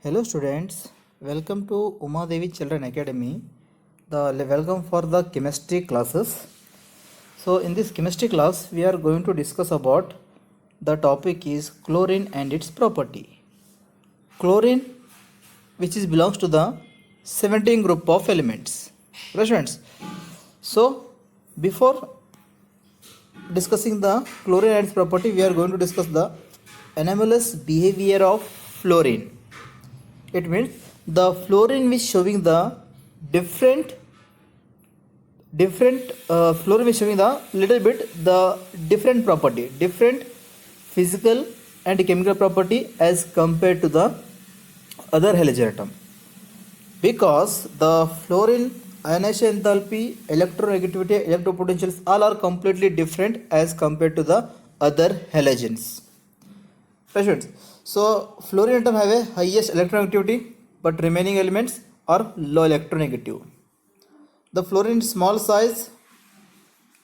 Hello students, welcome to Uma Devi Children Academy. Welcome for the chemistry classes. So in this chemistry class we are going to discuss about the topic is chlorine and its property. Chlorine which is belongs to the 17 group of elements. Right, students. So before discussing the chlorine and its property, we are going to discuss the anomalous behavior of fluorine. It means the fluorine is showing the different fluorine is showing the little bit the different property, different physical and chemical property as compared to the other halogen atom, because the fluorine ionization enthalpy, electronegativity, electropotentials all are completely different as compared to the other halogens. Right. So fluorine atom have a highest electronegativity, but remaining elements are low electronegative. The fluorine small size.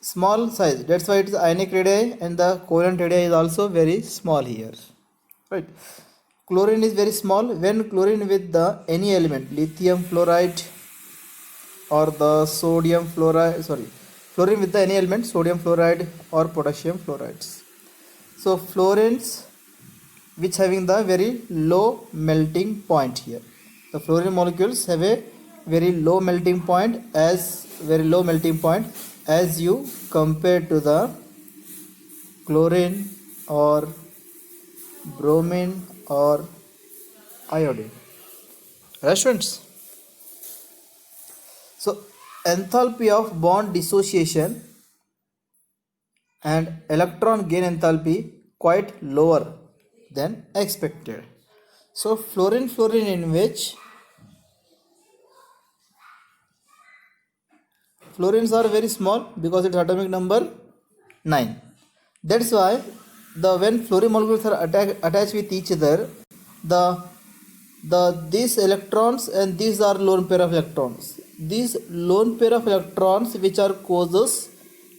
That's why it is ionic radii, and the covalent radii is also very small here. Right. Chlorine is very small. When chlorine with the any element, lithium fluoride or the sodium fluoride, fluorine with the any element, sodium fluoride or potassium fluorides. So fluorines which having the very low melting point here. The fluorine molecules have a very low melting point as you compare to the chlorine or bromine or iodine. Right, students? So enthalpy of bond dissociation and electron gain enthalpy quite lower than expected. So fluorine in which fluorines are very small because its atomic number 9. That's why when fluorine molecules are attached with each other, these electrons and these are lone pair of electrons. These lone pair of electrons which are causes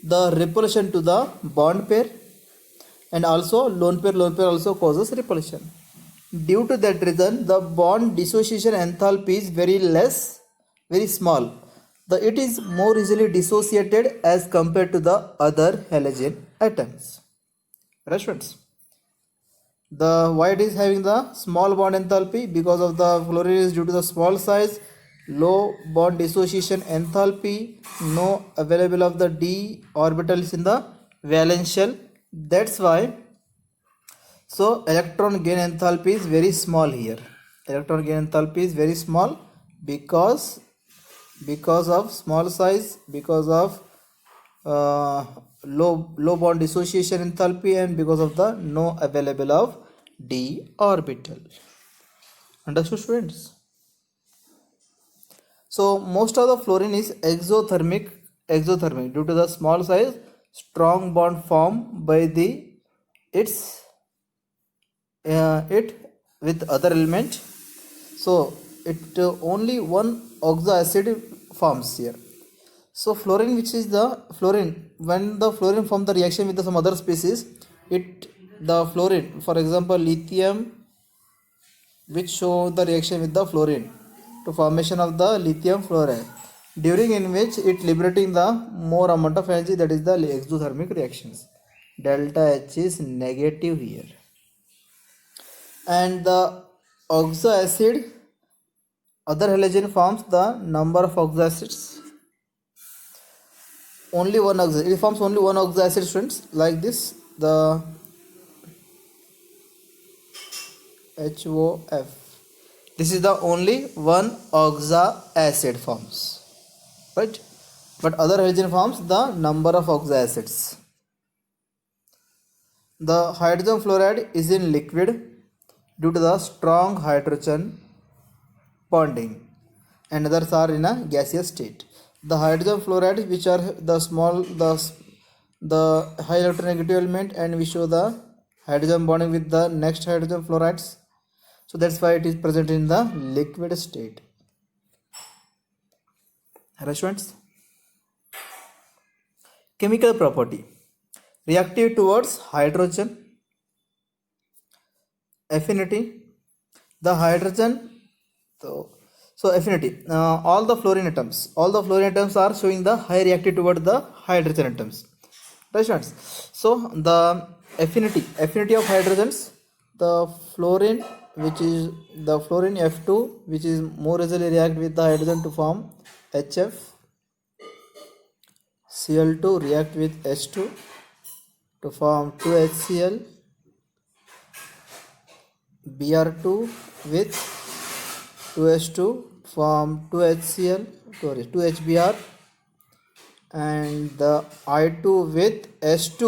the repulsion to the bond pair, and also lone pair also causes repulsion. Due to that reason, the bond dissociation enthalpy is very less, very small. It is more easily dissociated as compared to the other halogen atoms. Right, friends? Why it is having the small bond enthalpy? Because of the fluorine is due to the small size, low bond dissociation enthalpy, no available of the d orbitals in the valence shell. That's why. So electron gain enthalpy is very small here. Electron gain enthalpy is very small because of small size, because of low bond dissociation enthalpy, and because of the no available of d orbital. Understood, students? So most of the fluorine is exothermic due to the small size, strong bond formed by it with other element. So it only one oxo acid forms here. So fluorine, which is the fluorine, when the fluorine form the reaction with some other species, the fluorine, for example lithium, which show the reaction with the fluorine to formation of the lithium fluoride, during in which it liberating the more amount of energy, that is the exothermic reactions. Delta H is negative here. And the oxo acid, other halogen forms the number of oxo acids. Only one oxo, it forms only one oxo acid, students, like this, the HOF. This is the only one oxo acid forms, right? But other halogen forms the number of oxo acids. The hydrogen fluoride is in liquid due to the strong hydrogen bonding, and others are in a gaseous state. The hydrogen fluoride, which are the high electronegative element, and we show the hydrogen bonding with the next hydrogen fluorides. So that's why it is present in the liquid state. Hello, students. Chemical property: reactive towards hydrogen, affinity, the hydrogen. So affinity, all the fluorine atoms are showing the high reactivity toward the hydrogen atoms, right students? So the affinity of hydrogens, the fluorine, which is the fluorine F2, which is more easily react with the hydrogen to form HF. Cl2 react with H2 to form 2HCl. Br2 with 2H2 form 2HCl, sorry 2HBr, and the I2 with H2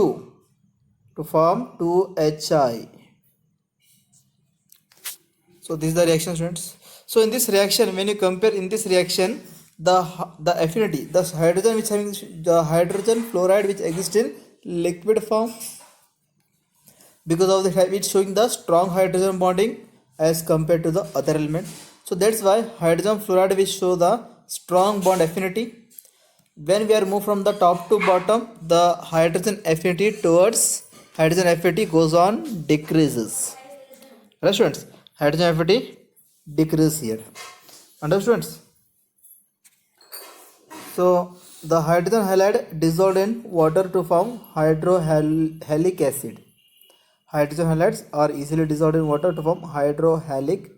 to form 2HI. So this is the reaction students. So in this reaction, when you compare in this reaction, the affinity, the hydrogen which having the hydrogen fluoride which exists in liquid form, because of the it's showing the strong hydrogen bonding as compared to the other element. So that's why hydrogen fluoride will show the strong bond affinity. When we are moved from the top to bottom, the hydrogen affinity goes on decreases. Right students, hydrogen affinity decreases here. Understood students? So the hydrogen halide dissolved in water to form hydrohalic acid. Hydrogen halides are easily dissolved in water to form hydrohalic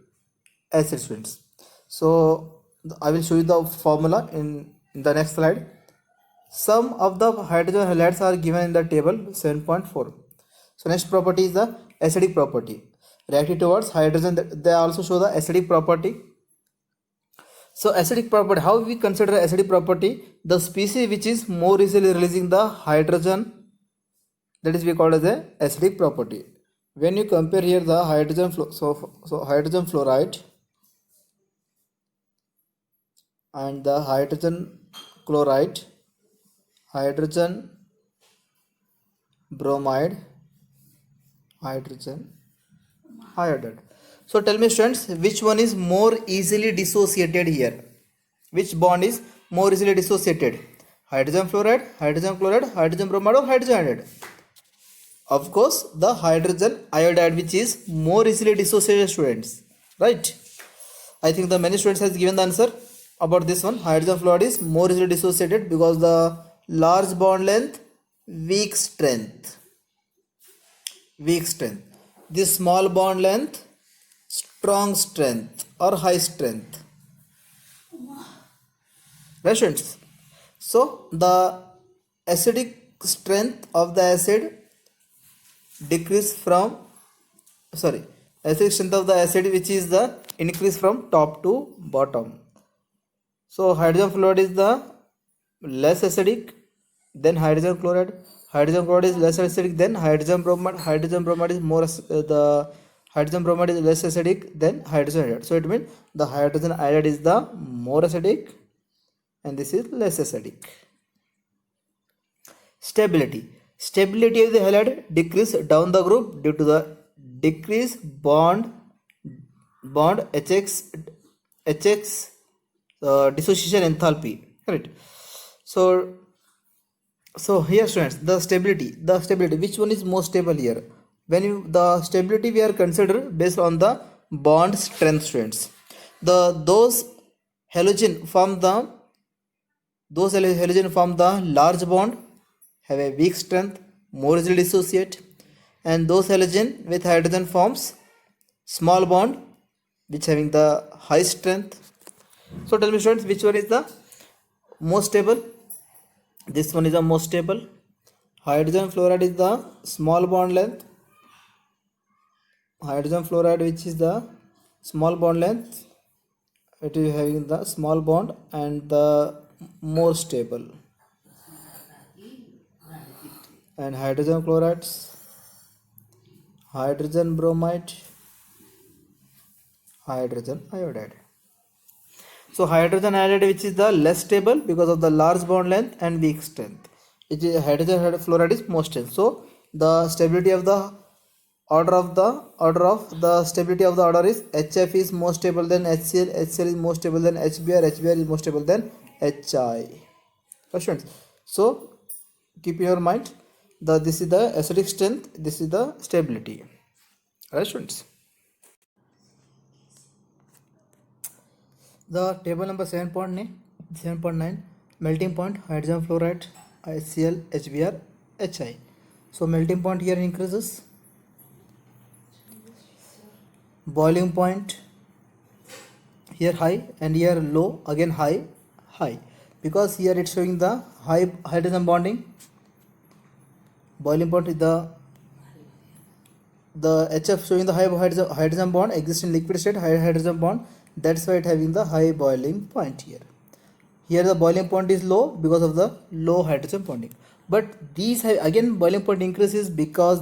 acid students. So I will show you the formula in the next slide. Some of the hydrogen halides are given in the table 7.4. So next property is the acidic property. Reactive towards hydrogen, they also show the acidic property. So acidic property, how we consider acidic property? The species which is more easily releasing the hydrogen, that is we call as a acidic property. When you compare here the hydrogen hydrogen fluoride and the hydrogen chloride, hydrogen bromide, hydrogen iodide. So tell me students, which one is more easily dissociated here? Which bond is more easily dissociated? Hydrogen fluoride, hydrogen chloride, hydrogen bromide, or hydrogen iodide? Of course, the hydrogen iodide, which is more easily dissociated students, right? I think the many students has given the answer about this one. Hydrogen fluoride is more easily dissociated because the large bond length, weak strength. This small bond length, strong strength or high strength. Right students? So the acidic strength of the acid decrease from acidic strength of the acid, which is the increase from top to bottom. So hydrogen fluoride is the less acidic than hydrogen chloride. Hydrogen chloride is less acidic than hydrogen bromide. Hydrogen bromide is the hydrogen bromide is less acidic than hydrogen iodide. So it means the hydrogen iodide is the more acidic and this is less acidic. Stability of the halide decrease down the group due to the decreased bond HX dissociation enthalpy, right? So here students, the stability, which one is more stable here? When the stability we are consider based on the bond strength students. Those halogen form the large bond, have a weak strength, more easily dissociate, and those halogen with hydrogen forms small bond which having the high strength. So tell me students, which one is the most stable? This one is the most stable. Hydrogen fluoride is the small bond length. Hydrogen fluoride, which is the small bond length, it is having the small bond and the more stable. And hydrogen chlorides, hydrogen bromide, hydrogen iodide. So hydrogen iodide, which is the less stable because of the large bond length and weak strength. It is hydrogen fluoride is most stable. So the stability of the order of the stability of the order is HF is more stable than HCl, HCl is more stable than HBr, HBr is more stable than HI. Questions? So keep in your mind that this is the acidic strength, this is the stability. Right students? The table number 7.9 melting point hydrogen fluoride HCl HBr HI. So melting point here increases, boiling point here high and here low, again high, because here it's showing the high hydrogen bonding. Boiling point is the HF showing the high hydrogen bond exists in liquid state, high hydrogen bond, that's why it having the high boiling point here. Here the boiling point is low because of the low hydrogen bonding. But these again boiling point increases because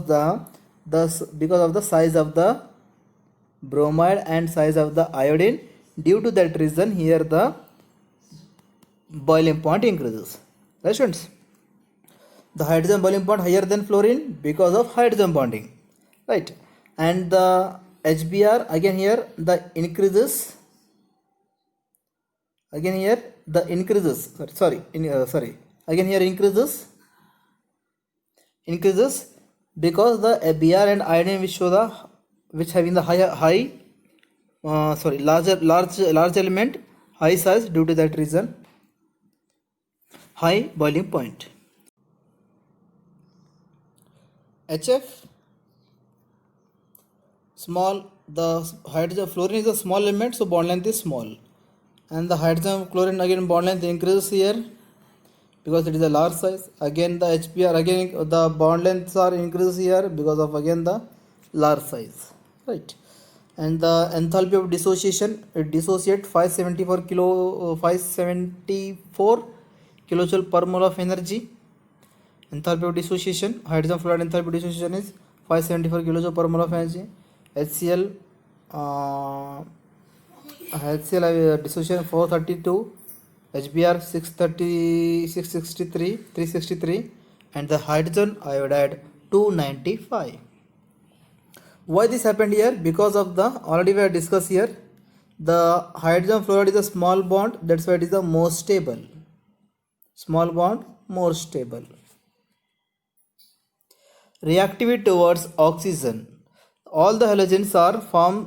because of the size of the bromide and size of the iodine. Due to that reason here the boiling point increases. Right students? The hydrogen boiling point higher than fluorine because of hydrogen bonding. Right? And the HBr again here the increases. Again here the increases. Again here increases because the Br and iodine which having the large element, high size, due to that reason high boiling point. HF small, the hydrogen fluorine is a small element, so bond length is small, and the hydrogen chlorine again bond length increases here because it is a large size. Again the HBr again the bond lengths are increased here because of again the large size, right? And the enthalpy of dissociation, it dissociate 574 kilojoule per mole of energy. Enthalpy of dissociation, hydrogen fluoride enthalpy of dissociation is 574 kilojoule per mole of energy. HCl dissociation 432, HBr 363, and the hydrogen iodide 295. Why this happened here? Because of the already we have discussed here, the hydrogen fluoride is a small bond, that's why it is the more stable. Small bond, more stable. Reactivity towards oxygen. All the halogens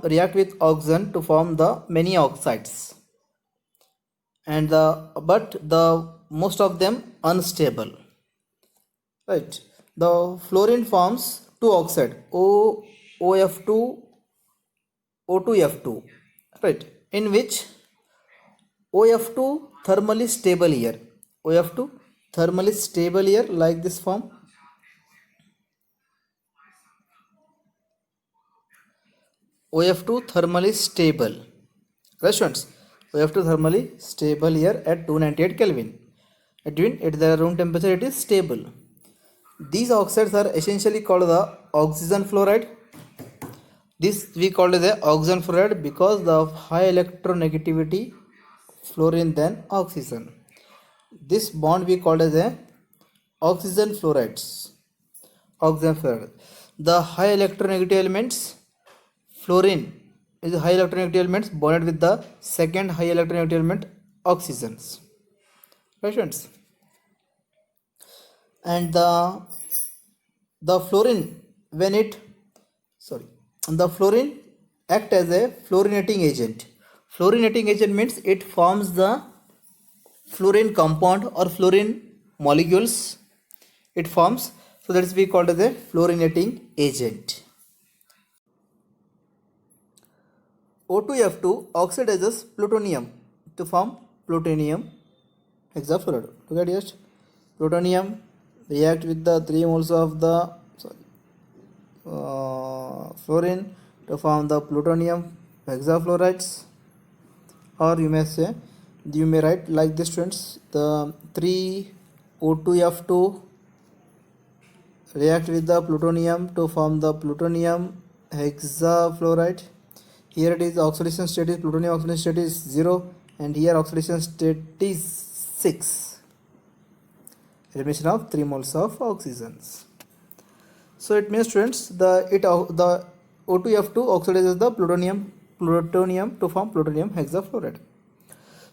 react with oxygen to form the many oxides, and but the most of them unstable. Right? The fluorine forms two oxide OF2, O2F2, right? In which OF2 thermally stable here. OF2 thermally stable here like this form. OF2 thermally stable. Right students? OF2 thermally stable here at 298 Kelvin. At the room temperature it is stable. These oxides are essentially called the oxygen fluoride. This we call it the oxygen fluoride because of high electronegativity fluorine than oxygen. This bond we call as a oxygen fluorides. Oxygen fluoride. The high electronegative elements, fluorine is high electronegative elements bonded with the second high electronegative element, oxygens. Right friends? And the fluorine the fluorine act as a fluorinating agent. Fluorinating agent means it forms the fluorine compound or fluorine molecules it forms, so that is we called as a fluorinating agent. O2F2 oxidizes plutonium to form plutonium hexafluoride. Look at just plutonium react with the 3 moles of the fluorine to form the plutonium hexafluorides, or you may write like this students, the 3 O2F2 react with the plutonium to form the plutonium hexafluoride. Here it is oxidation state is plutonium oxidation state is 0, and here oxidation state is 6. Elimination of 3 moles of oxygens. So it means students the O2F2 oxidizes the plutonium to form plutonium hexafluoride.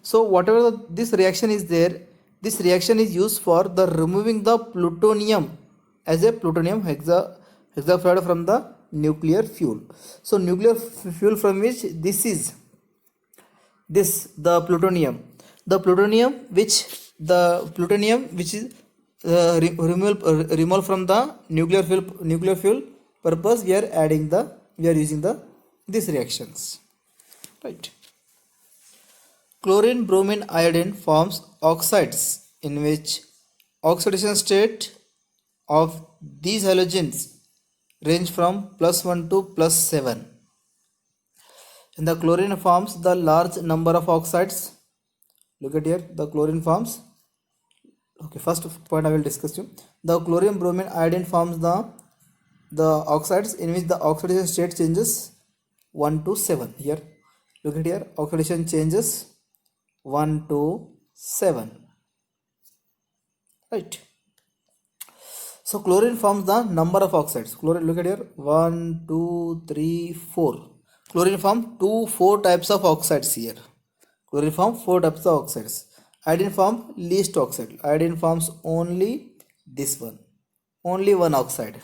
So whatever this reaction is there, this reaction is used for the removing the plutonium as a plutonium hexafluoride from the nuclear fuel. So nuclear fuel from which this is this the plutonium which is removed from the nuclear fuel purpose, we are using these reactions, right? Chlorine, bromine, iodine forms oxides in which oxidation state of these halogens range from +1 to +7. And the chlorine forms the large number of oxides. Look at here, the chlorine forms. Okay, first point I will discuss you. The chlorine, bromine, iodine forms the oxides in which the oxidation state changes 1 to 7. Here, look at here, oxidation changes 1 to 7, right? So chlorine forms the number of oxides. Chlorine, look at here, 1 2 3 4. Chlorine forms 4 types of oxides here. Chlorine forms 4 types of oxides. Iodine forms least oxide. Iodine forms only this one, only one oxide.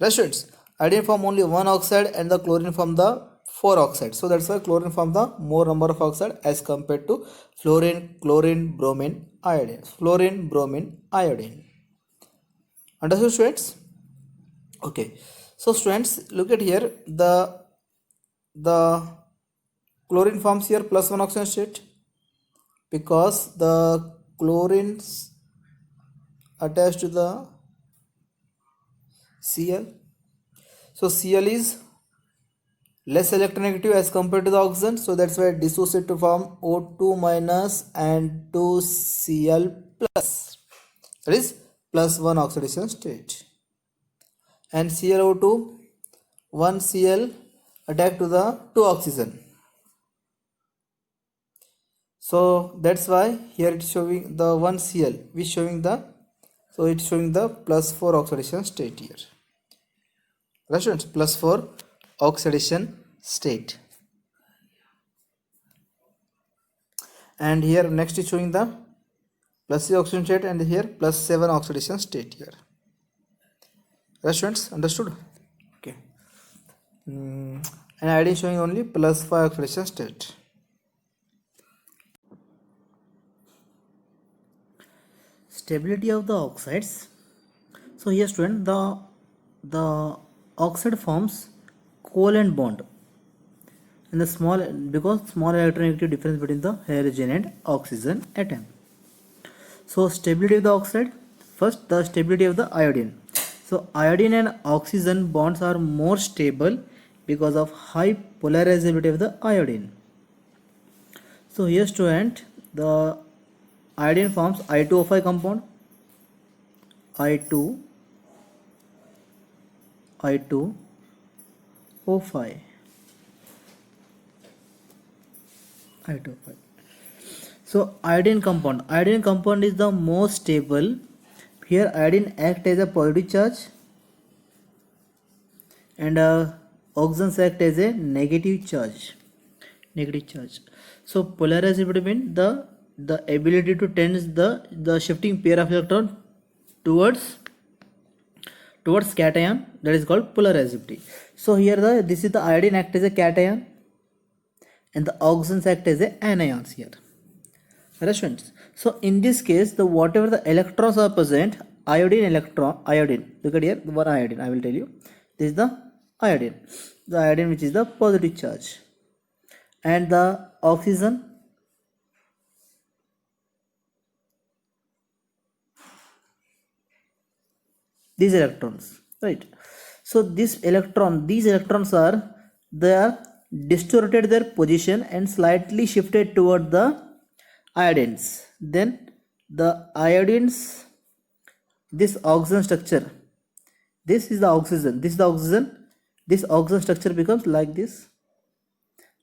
Right, students? Iodine forms only one oxide and the chlorine forms the 4 oxides. So that's why chlorine forms the more number of oxide as compared to fluorine, chlorine, bromine, iodine. Fluorine, bromine, iodine. Understood, students? Okay. So students, look at here, the chlorine forms here +1 oxygen state because the chlorines attached to the Cl. So Cl is less electronegative as compared to the oxygen, so that's why it dissociates to form O2 minus and 2Cl plus. That is +1 oxidation state. And ClO2, 1 Cl attached to the 2 oxygen. So that's why here it's showing the 1 Cl, which showing the, so it's showing the +4 oxidation state here. Right, students? +4 oxidation state. And here next is showing the +3 oxidation state, and here +7 oxidation state here. Right, students? Understood? Okay. And iodine showing only +5 oxidation state. Stability of the oxides. So here, student, the oxide forms covalent bond, and the small electronegative difference between the halogen and oxygen atom. So stability of the oxide. First, the stability of the iodine. So iodine and oxygen bonds are more stable because of high polarizability of the iodine. So here, student, the iodine forms I2O5 compound, I2O5. I2O5. So iodine compound is the most stable. Here iodine acts as a positive charge and oxygens act as a negative charge. So polarizability means the ability to tend the shifting pair of electron towards cation, that is called polarizability. So here this is the iodine act as a cation and the oxygens act as a anions here. Right, students? So in this case, the whatever the electrons are present, iodine, look at here, one iodine, I will tell you, this is the iodine which is the positive charge, and the oxygen, these electrons, right? So these electrons are, they are distorted their position and slightly shifted toward the iodines. Then the iodines, this oxygen structure, this is the oxygen, this oxygen structure becomes like this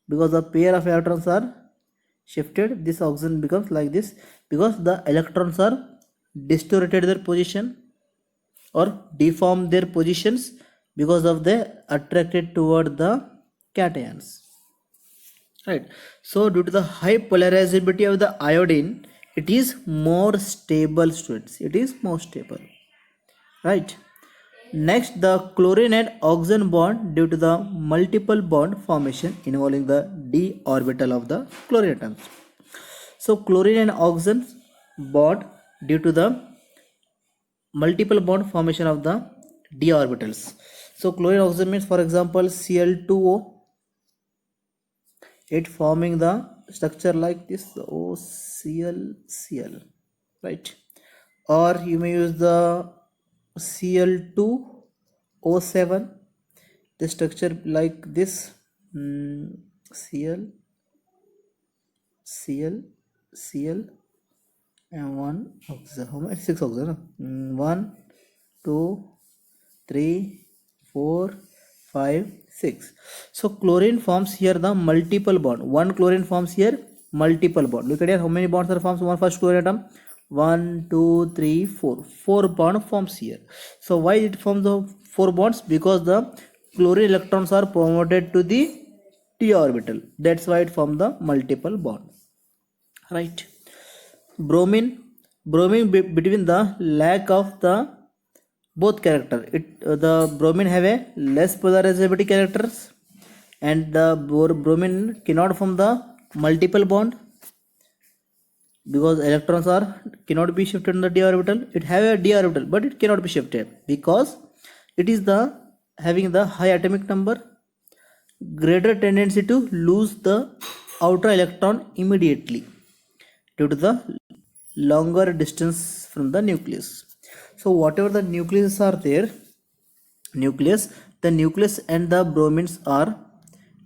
because the pair of electrons are shifted. This oxygen becomes like this because the electrons are distorted their position or deformed their positions because of they attracted toward the cations, right? So due to the high polarizability of the iodine, it is more stable, students. It is more stable, right? Next, the chlorine and oxygen bond due to the multiple bond formation involving the d orbital of the chlorine atoms. So chlorine and oxygen bond due to the multiple bond formation of the d orbitals. So chlorine oxygen means, for example, Cl2O, it forming the structure like this, OCl, right? Or you may use the Cl2O7, the structure like this, Cl, Cl, Cl, and one oxygen. How many? Six oxygen. 1, 2, 3, 4, 5, 6. So chlorine forms here the multiple bond. One chlorine forms here multiple bond. Look at here, how many bonds are formed? One first chlorine atom. 1, 2, 3, 4. 4 bond forms here. So why it forms the 4 bonds? Because the chlorine electrons are promoted to the d orbital. That's why it forms the multiple bond. Right. Bromine between the lack of the both character, the bromine have a less polarizability characters, and the bromine cannot form the multiple bond because electrons are cannot be shifted in the d orbital. It have a d orbital, but it cannot be shifted because it is the having the high atomic number, greater tendency to lose the outer electron immediately due to the longer distance from the nucleus. So whatever the nucleus are there, the nucleus and the bromines are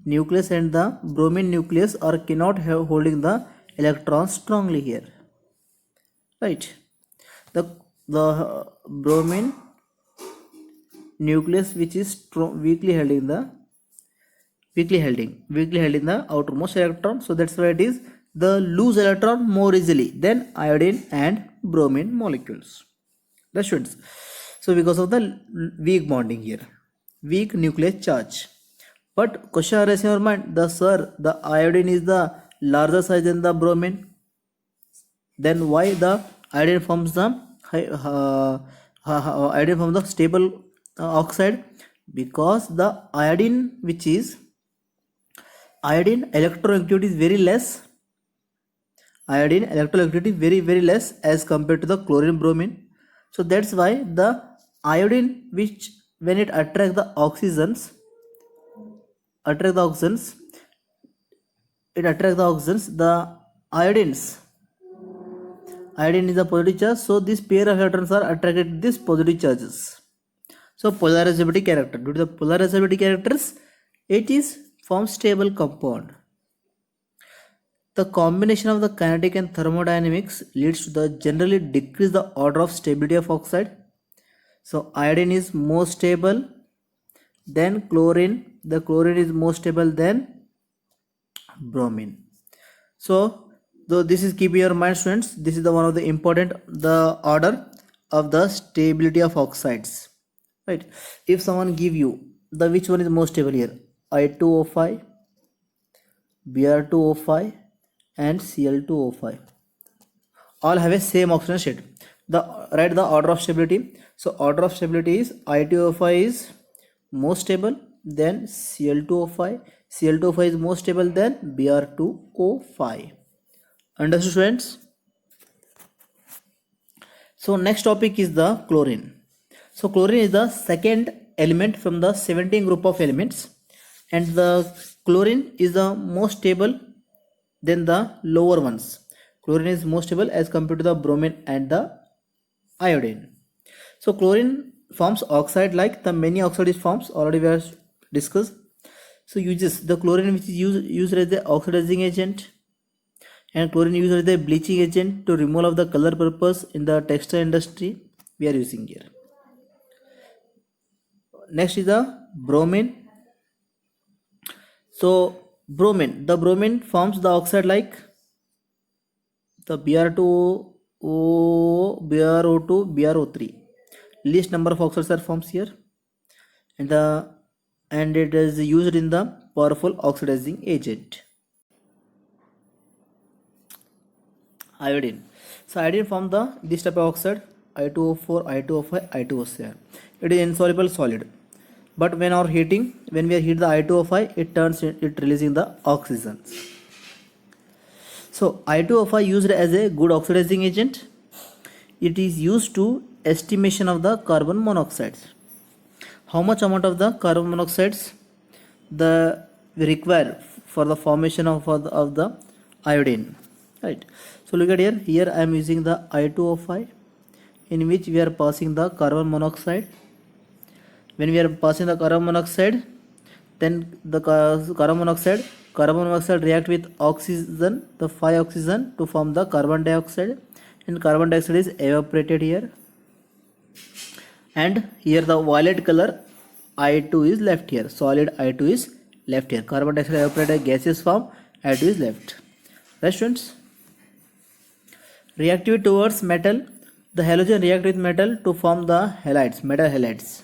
bromine nucleus are cannot have holding the electrons strongly here, right? The bromine nucleus which is weakly held in the outermost electron, so that's why it is the lose electron more easily than iodine and bromine molecules. That's students. So because of the weak bonding here, weak nuclear charge. But question arises in your mind, the iodine is the larger size than the bromine. Then why the iodine forms the stable oxide? Because the iodine electronegativity is very less. Iodine electronegativity very less as compared to the chlorine bromine. So that's why the iodine, which when it attracts the oxygens, the iodine is a positive charge, so this pair of electrons are attracted to these positive charges. So polarizability character, due to the polarizability characters, it is forms stable compound. The combination of the kinetic and thermodynamics leads to the generally decrease the order of stability of oxide. So iodine is more stable than chlorine. The chlorine is more stable than bromine. So though this is, keep in your mind students, this is the one of the important, the order of the stability of oxides, right? If someone give you the which one is more stable here, I2O5, Br2O5 and Cl2O5, all have a same oxygen state. Write the order of stability. So order of stability is I2O5 is more stable than Cl2O5. Cl2O5 is more stable than Br2O5. Understood students? So next topic is the chlorine. So chlorine is the second element from the 17 group of elements, and the chlorine is the most stable than the lower ones. Chlorine is more stable as compared to the bromine and the iodine. So chlorine forms oxide like the many oxide forms already we have discussed. So uses the chlorine which is used as the oxidizing agent, and chlorine used as the bleaching agent to remove of the color purpose in the textile industry we are using here. Next is the bromine. So the bromine forms the oxide like the Br2O, BrO2, BrO3. Least number of oxides are formed here, and it is used in the powerful oxidizing agent. Iodine. So iodine form this type of oxide I2O4, I2O5, I2O7. It is insoluble solid. But when we heat the I2O5, it releasing the oxygen. So I2O5 used as a good oxidizing agent. It is used to estimation of the carbon monoxides. How much amount of the carbon monoxides we require for the formation of the iodine, right? So look at here I am using the I2O5, in which we are passing the carbon monoxide. When we are passing the carbon monoxide, then the carbon monoxide react with oxygen, the 5 oxygen, to form the carbon dioxide, and carbon dioxide is evaporated here, and here the violet color I2 is left here, solid I2 is left here, carbon dioxide evaporated, gaseous form, I2 is left. Right, students? Reactivity towards metal, the halogen react with metal to form the halides, metal halides.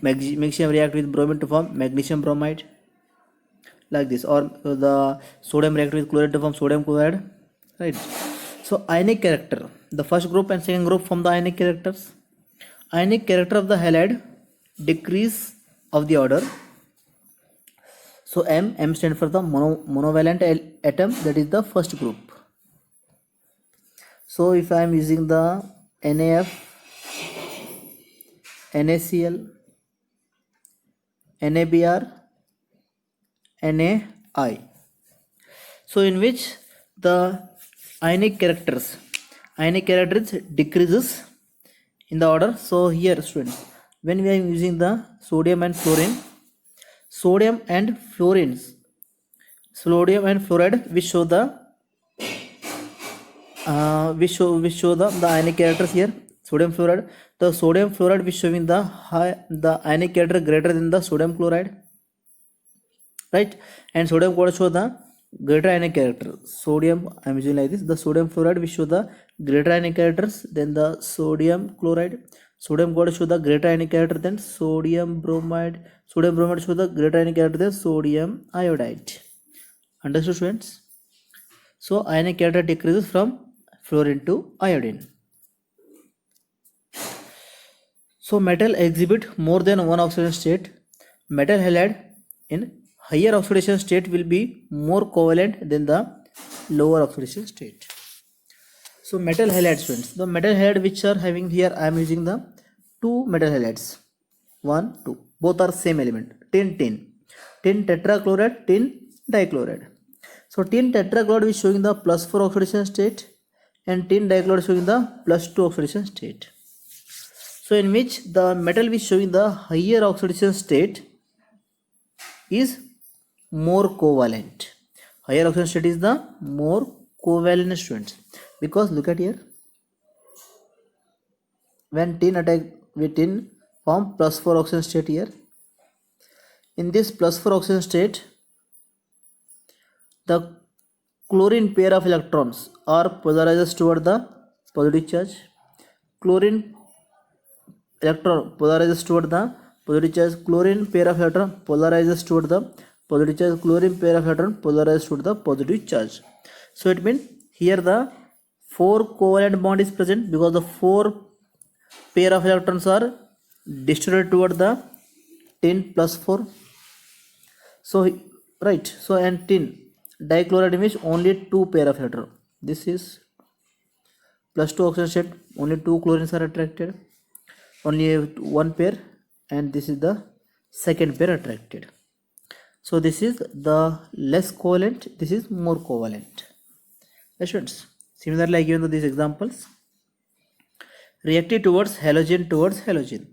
Magnesium react with bromine to form magnesium bromide, like this, or the sodium react with chloride to form sodium chloride, right? So ionic character, the first group and second group form the ionic characters. Ionic character of the halide decrease of the order. So M stands for the monovalent atom, that is the first group. So if I am using the NaF, NaCl, NaBr, NaI, so in which the ionic characters decreases in the order. So here, students, when we are using the sodium and fluoride, we show the the ionic characters here. Sodium fluoride, the sodium fluoride is showing the ionic character greater than the sodium chloride, right? And sodium chloride show the greater ionic character. Sodium, I am using like this, the sodium fluoride will show the greater ionic characters than the sodium chloride. Sodium chloride show the greater ionic character than sodium bromide. Sodium bromide show the greater ionic character than sodium iodide. Understood, students? So ionic character decreases from fluorine to iodine. So metal exhibit more than one oxidation state. Metal halide in higher oxidation state will be more covalent than the lower oxidation state. So metal halides, friends, the metal halide which are having here, I am using the two metal halides, 1, 2, both are same element, tin tetrachloride, tin dichloride. So tin tetrachloride is showing the +4 oxidation state, and tin dichloride showing the +2 oxidation state. So in which the metal is showing the higher oxidation state is more covalent. Higher oxidation state is the more covalent, students, because look at here, when tin attack with tin form +4 oxidation state here. In this +4 oxidation state, the chlorine pair of electrons are polarized toward the positive charge. Chlorine electron polarizes toward the positive charge. Chlorine pair of electron polarizes toward the positive charge. Chlorine pair of electron polarizes toward the positive charge. So it means here the 4 covalent bond is present, because the 4 pair of electrons are distributed toward the tin +4. So right, so and tin dichloride means only 2 pair of electrons. This is +2 oxidation state, only 2 chlorines are attracted, only 1 pair, and this is the second pair attracted. So this is the less covalent, this is more covalent. Students, similarly I given these examples. Reactive towards halogen.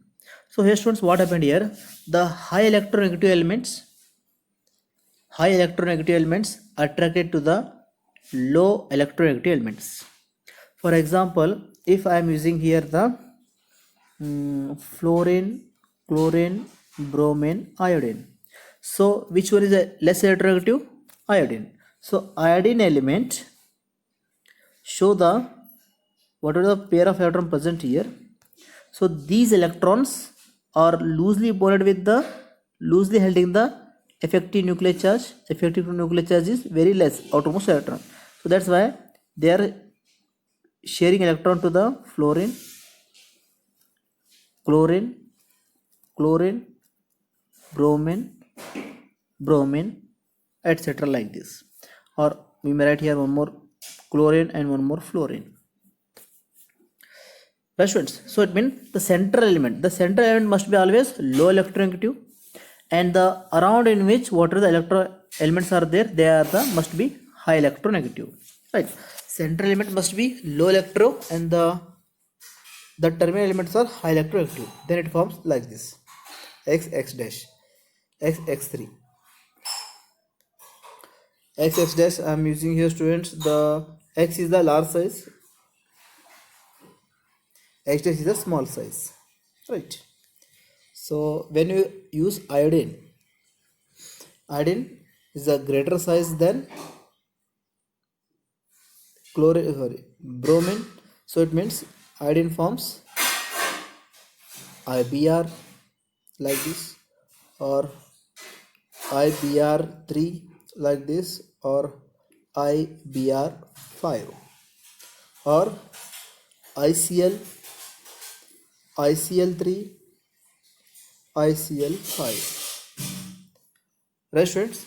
So here, students, what happened here, the high electronegative elements attracted to the low electronegative elements. For example, if I am using here the fluorine, chlorine, bromine, iodine, so which one is a less electronegative? Iodine. So iodine element show the what are the pair of electron present here. So these electrons are loosely bonded with the loosely holding the effective nuclear charge. Effective nuclear charge is very less, outermost electron. So that's why they are sharing electron to the fluorine, chlorine, chlorine, bromine, bromine, etc. like this. Or we may write here one more chlorine and one more fluorine. Right, students? So it means the central element must be always low electronegative, and the around in which whatever the electro elements are there, they are the must be high electronegative. Right? Central element must be low electro, and the terminal elements are high electronegative. Then it forms like this: X dash, X3, X dash. I am using here, students. The X is the large size, X dash is a small size. Right? So when you use iodine is a greater size than bromine. So it means iodine forms IBR like this, or IBR3 like this, or IBR5, or ICL3, ICL5. Right, students?